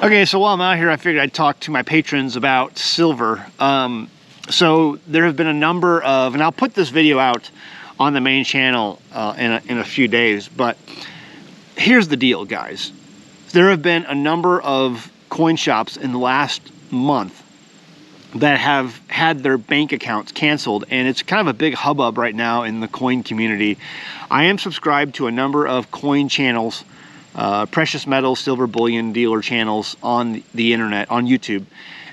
Okay, so while I'm out here, I figured I'd talk to my patrons about silver. So there have been a number of, and I'll put this video out on the main channel in a few days, but here's the deal, guys. There have been a number of coin shops in the last month that have had their bank accounts canceled, and it's kind of a big hubbub right now in the coin community. I am subscribed to a number of coin channels, precious metals, silver bullion dealer channels on the internet, on YouTube.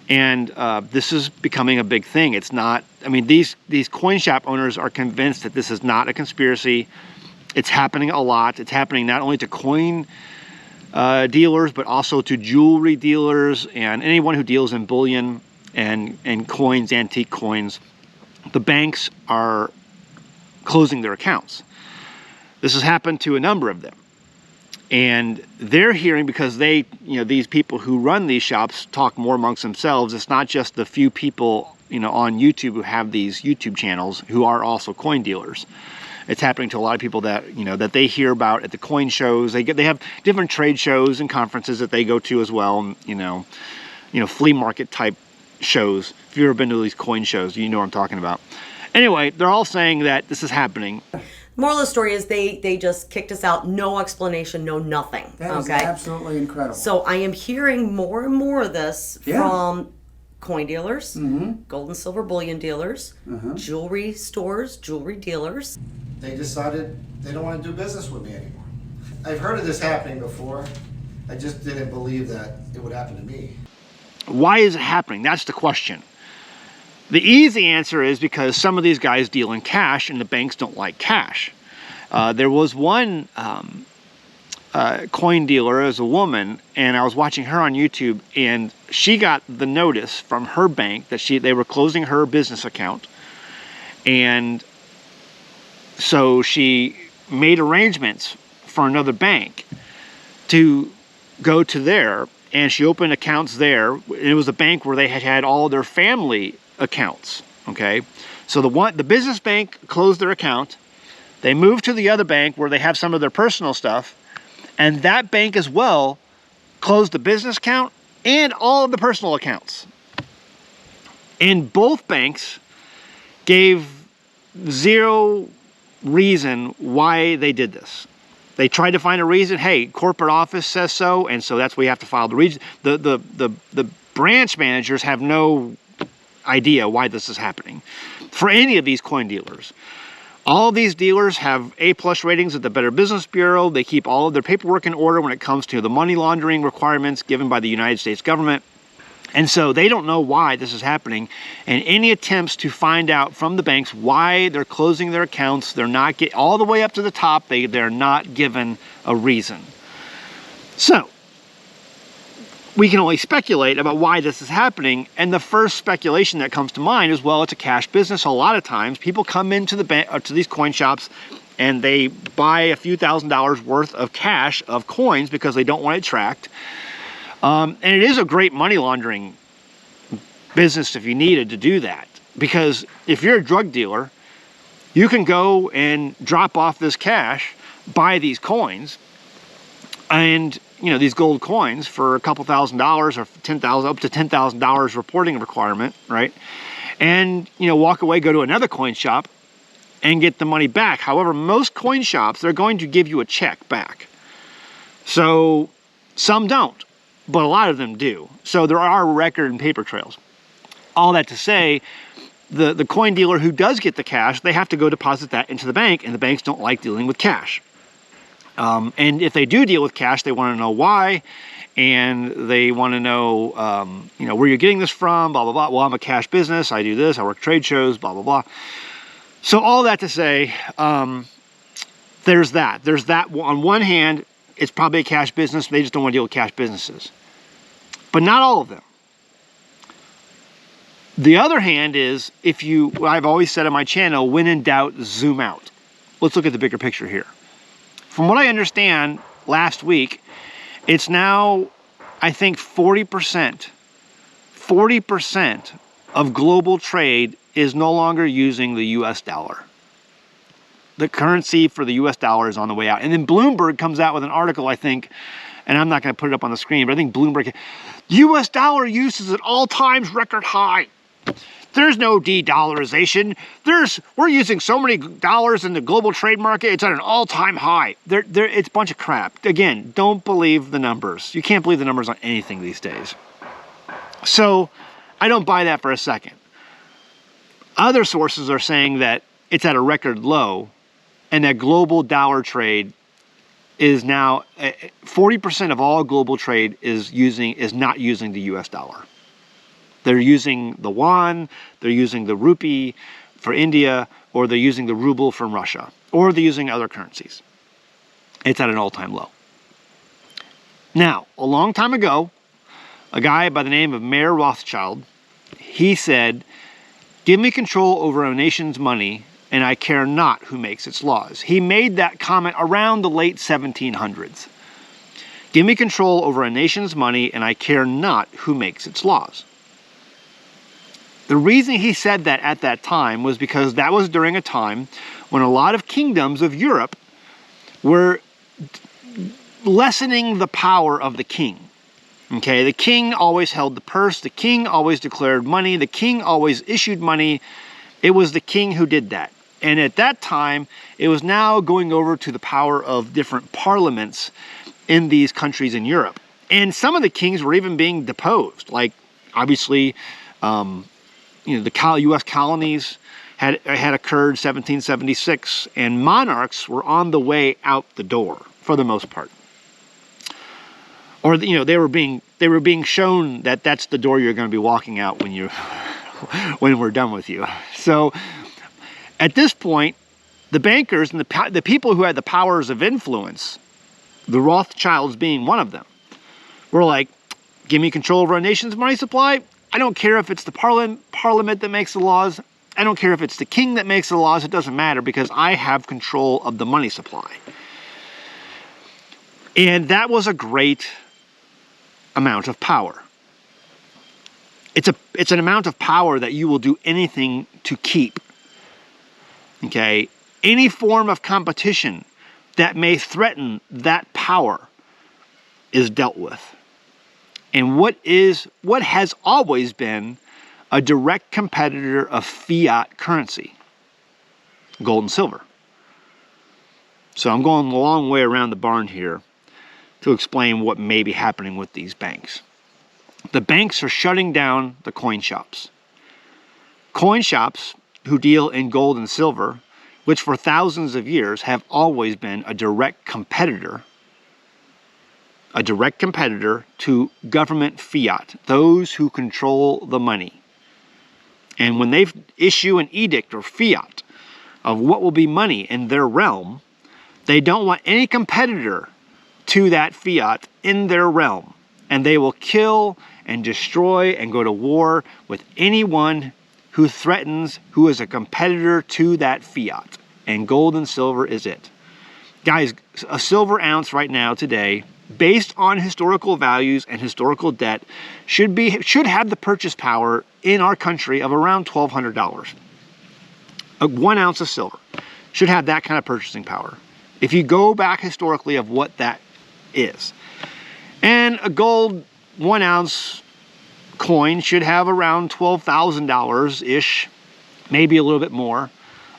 And this is becoming a big thing. It's not, I mean, these coin shop owners are convinced that this is not a conspiracy. It's happening a lot. It's happening not only to coin dealers, but also to jewelry dealers and anyone who deals in bullion and coins, antique coins. The banks are closing their accounts. This has happened to a number of them. And they're hearing, because they, these people who run these shops talk more amongst themselves. It's not just the few people, on YouTube who have these YouTube channels who are also coin dealers. It's happening to a lot of people that, that they hear about at the coin shows. They have different trade shows and conferences that they go to as well. Flea market type shows. If you've ever been to these coin shows, you know what I'm talking about. Anyway, they're all saying that this is happening. Moral of the story is they just kicked us out, no explanation, no nothing. That is absolutely incredible. So I am hearing more and more of this from coin dealers, gold and silver bullion dealers, jewelry stores, jewelry dealers. They decided they don't want to do business with me anymore. I've heard of this happening before. I just didn't believe that it would happen to me. Why is it happening? That's the question. The easy answer is because some of these guys deal in cash and the banks don't like cash. There was one coin dealer as a woman, and I was watching her on YouTube, and she got the notice from her bank that they were closing her business account. And so she made arrangements for another bank to go to there, and she opened accounts there. It was a bank where they had all their family accounts. Okay, so the business bank closed their account. They moved to the other bank where they have some of their personal stuff, and that bank as well closed the business account and all of the personal accounts. And both banks gave zero reason why they did this. They tried to find a reason. Hey, corporate office says so, and so that's why you have to file the reason. The branch managers have no idea why this is happening for any of these coin dealers. All of these dealers have A+ ratings at the Better Business Bureau. They keep all of their paperwork in order when it comes to the money laundering requirements given by the United States government. And so they don't know why this is happening. And any attempts to find out from the banks why they're closing their accounts, they're not get all the way up to the top, they're not given a reason. So we can only speculate about why this is happening, and the first speculation that comes to mind is, well, it's a cash business. A lot of times people come into the bank, to these coin shops, and they buy a few $1,000s worth of cash, of coins, because they don't want it tracked. And it is a great money laundering business if you needed to do that, because if you're a drug dealer, you can go and drop off this cash, buy these coins, and these gold coins for a couple $1,000s or $10,000, up to $10,000 reporting requirement, right? And walk away, go to another coin shop, and get the money back. However, most coin shops, they're going to give you a check back. So some don't, but a lot of them do. So there are record and paper trails. All that to say, the coin dealer who does get the cash, they have to go deposit that into the bank, and the banks don't like dealing with cash. And if they do deal with cash, they want to know why, and they want to know, where you're getting this from, blah, blah, blah. Well, I'm a cash business. I do this. I work trade shows, blah, blah, blah. So all that to say, there's that. There's that. On one hand, it's probably a cash business. They just don't want to deal with cash businesses. But not all of them. The other hand is, I've always said on my channel, when in doubt, zoom out. Let's look at the bigger picture here. From what I understand, last week, it's now, I think, 40% of global trade is no longer using the US dollar. The currency for the US dollar is on the way out. And then Bloomberg comes out with an article, I think, and I'm not going to put it up on the screen, but I think Bloomberg, U.S. dollar use is at all-time record high. There's no de-dollarization. We're using so many dollars in the global trade market, it's at an all-time high. It's a bunch of crap. Again, don't believe the numbers. You can't believe the numbers on anything these days. So I don't buy that for a second. Other sources are saying that it's at a record low and that global dollar trade is now 40% of all global trade is not using the US dollar. They're using the yuan, they're using the rupee for India, or they're using the ruble from Russia, or they're using other currencies. It's at an all-time low. Now, a long time ago, a guy by the name of Mayer Rothschild, he said, "Give me control over a nation's money, and I care not who makes its laws." He made that comment around the late 1700s. Give me control over a nation's money, and I care not who makes its laws. The reason he said that at that time was because that was during a time when a lot of kingdoms of Europe were lessening the power of the king. Okay, the king always held the purse, the king always declared money, the king always issued money. It was the king who did that. And at that time, it was now going over to the power of different parliaments in these countries in Europe. And some of the kings were even being deposed. Like, obviously, the U.S. colonies had occurred 1776, and monarchs were on the way out the door for the most part. Or they were being shown that that's the door you're going to be walking out when we're done with you. So at this point, the bankers and the people who had the powers of influence, the Rothschilds being one of them, were like, "Give me control over a nation's money supply. I don't care if it's the parliament that makes the laws. I don't care if it's the king that makes the laws. It doesn't matter because I have control of the money supply." And that was a great amount of power. It's an amount of power that you will do anything to keep. Okay? Any form of competition that may threaten that power is dealt with. And what has always been a direct competitor of fiat currency? Gold and silver. So I'm going a long way around the barn here to explain what may be happening with these banks. The banks are shutting down the coin shops. Coin shops who deal in gold and silver, which for thousands of years have always been a direct competitor to government fiat, those who control the money. And when they issue an edict or fiat of what will be money in their realm, they don't want any competitor to that fiat in their realm. And they will kill and destroy and go to war with anyone who threatens, who is a competitor to that fiat. And gold and silver is it. Guys, a silver ounce right now today, based on historical values and historical debt, should have the purchase power in our country of around $1,200. 1 ounce of silver should have that kind of purchasing power, if you go back historically of what that is. And a gold 1 ounce coin should have around $12,000-ish, maybe a little bit more,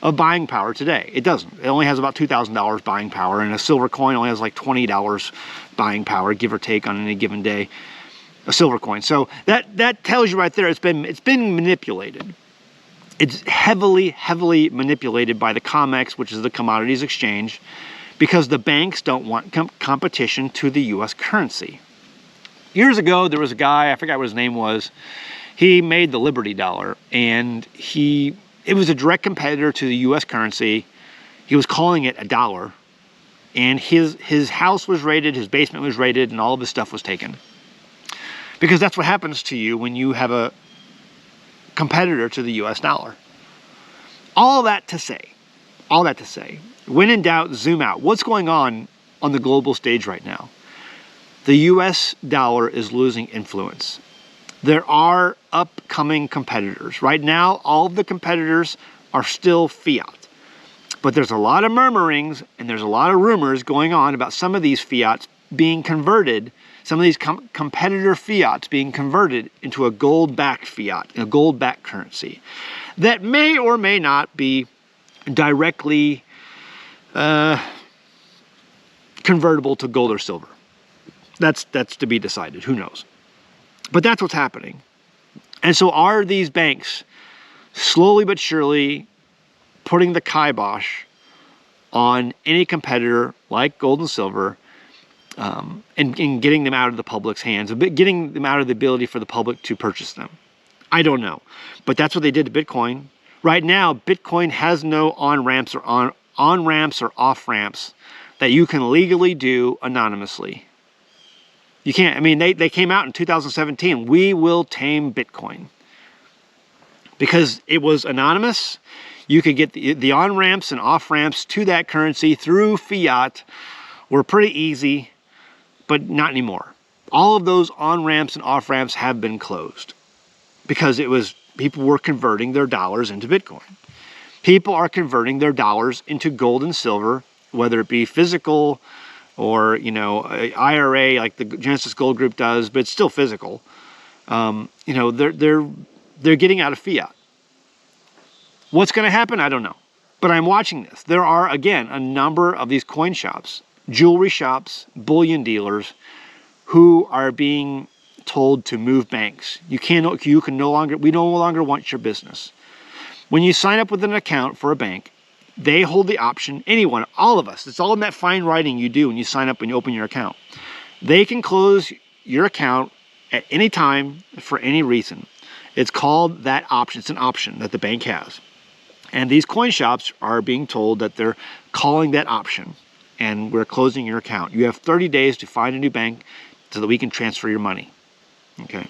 of buying power today. It doesn't. It only has about $2,000 buying power, and a silver coin only has like $20 buying power, give or take, on any given day. A silver coin. So that tells you right there, it's been manipulated. It's heavily manipulated by the COMEX, which is the Commodities Exchange, because the banks don't want competition to the U.S. currency. Years ago, there was a guy, I forgot what his name was, he made the Liberty dollar, and it was a direct competitor to the U.S. currency. He was calling it a dollar, and his house was raided, his basement was raided, and all of his stuff was taken. Because that's what happens to you when you have a competitor to the U.S. dollar. All that to say, when in doubt, zoom out. What's going on the global stage right now? The U.S. dollar is losing influence. There are upcoming competitors. Right now, all of the competitors are still fiat. But there's a lot of murmurings and there's a lot of rumors going on about some of these fiats being converted, some of these competitor fiats being converted into a gold-backed fiat, a gold-backed currency that may or may not be directly convertible to gold or silver. That's to be decided. Who knows? But that's what's happening. And so are these banks slowly but surely putting the kibosh on any competitor like gold and silver, and getting them out of the public's hands, getting them out of the ability for the public to purchase them? I don't know. But that's what they did to Bitcoin. Right now, Bitcoin has no on-ramps or on-ramps or off-ramps that you can legally do anonymously. You can't. I mean, they came out in 2017. We will tame Bitcoin. Because it was anonymous, you could get the on-ramps and off-ramps to that currency through fiat were pretty easy, but not anymore. All of those on-ramps and off-ramps have been closed because people were converting their dollars into Bitcoin. People are converting their dollars into gold and silver, whether it be physical or, IRA like the Genesis Gold Group does, but it's still physical. They're getting out of fiat. What's going to happen? I don't know. But I'm watching this. There are, again, a number of these coin shops, jewelry shops, bullion dealers who are being told to move banks. We no longer want your business. When you sign up with an account for a bank, they hold the option, anyone, all of us, it's all in that fine writing you do when you sign up and you open your account. They can close your account at any time for any reason. It's called that option. It's an option that the bank has. And these coin shops are being told that they're calling that option and we're closing your account. You have 30 days to find a new bank so that we can transfer your money. Okay.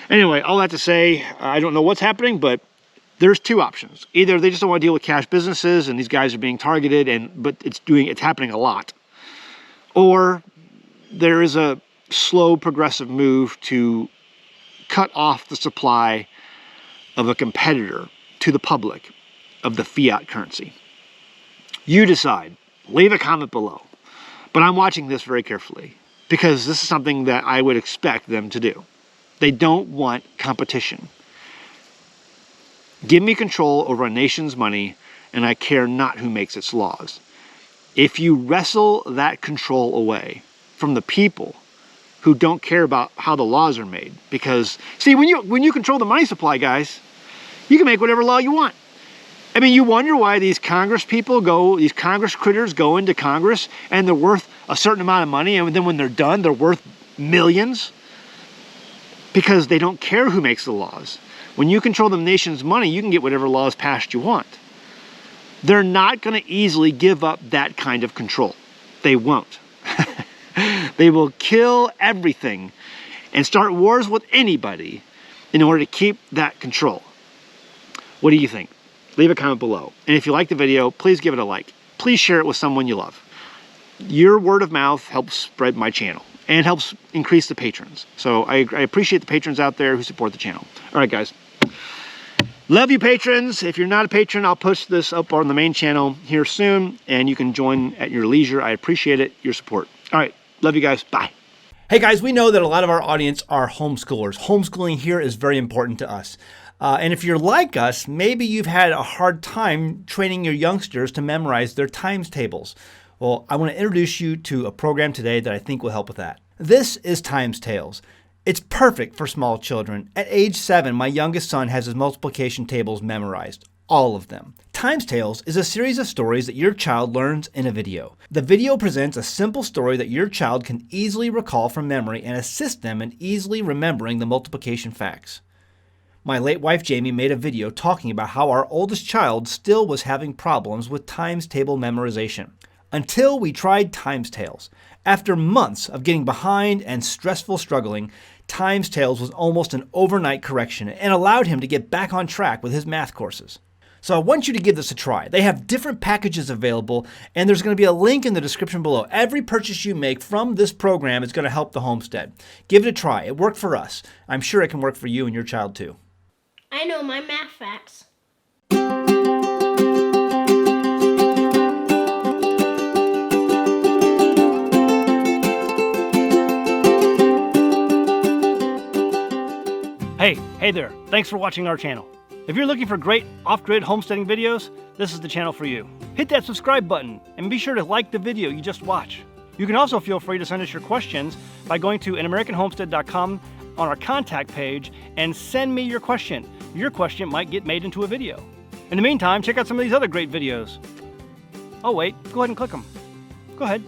Anyway, all that to say, I don't know what's happening, but there's two options. Either they just don't want to deal with cash businesses and these guys are being targeted, but it's happening a lot. Or there is a slow progressive move to cut off the supply of a competitor to the public of the fiat currency. You decide. Leave a comment below. But I'm watching this very carefully because this is something that I would expect them to do. They don't want competition. Give me control over a nation's money, and I care not who makes its laws. If you wrestle that control away from the people who don't care about how the laws are made, because, see, when you control the money supply, guys, you can make whatever law you want. I mean, you wonder why these Congress critters go into Congress, and they're worth a certain amount of money, and then when they're done, they're worth millions, because they don't care who makes the laws. When you control the nation's money, you can get whatever laws passed you want. They're not going to easily give up that kind of control. They won't. They will kill everything and start wars with anybody in order to keep that control. What do you think? Leave a comment below. And if you like the video, please give it a like. Please share it with someone you love. Your word of mouth helps spread my channel and helps increase the patrons. So I appreciate the patrons out there who support the channel. All right, guys. Love you, patrons. If you're not a patron, I'll post this up on the main channel here soon, and you can join at your leisure. I appreciate it, your support. All right. Love you guys. Bye. Hey, guys, we know that a lot of our audience are homeschoolers. Homeschooling here is very important to us. And if you're like us, maybe you've had a hard time training your youngsters to memorize their times tables. Well, I want to introduce you to a program today that I think will help with that. This is Times Tales. It's perfect for small children. At age 7, my youngest son has his multiplication tables memorized. All of them. Times Tales is a series of stories that your child learns in a video. The video presents a simple story that your child can easily recall from memory and assist them in easily remembering the multiplication facts. My late wife Jamie made a video talking about how our oldest child still was having problems with times table memorization. Until we tried Times Tales. After months of getting behind and stressful struggling, Times Tales was almost an overnight correction and allowed him to get back on track with his math courses. So I want you to give this a try. They have different packages available, and there's going to be a link in the description below. Every purchase you make from this program is going to help the homestead. Give it a try. It worked for us. I'm sure it can work for you and your child too. I know my math facts. Hey there, thanks for watching our channel. If you're looking for great off-grid homesteading videos, this is the channel for you. Hit that subscribe button and be sure to like the video you just watched. You can also feel free to send us your questions by going to anamericanhomestead.com on our contact page and send me your question. Your question might get made into a video. In the meantime, check out some of these other great videos. Oh wait, go ahead and click them. Go ahead.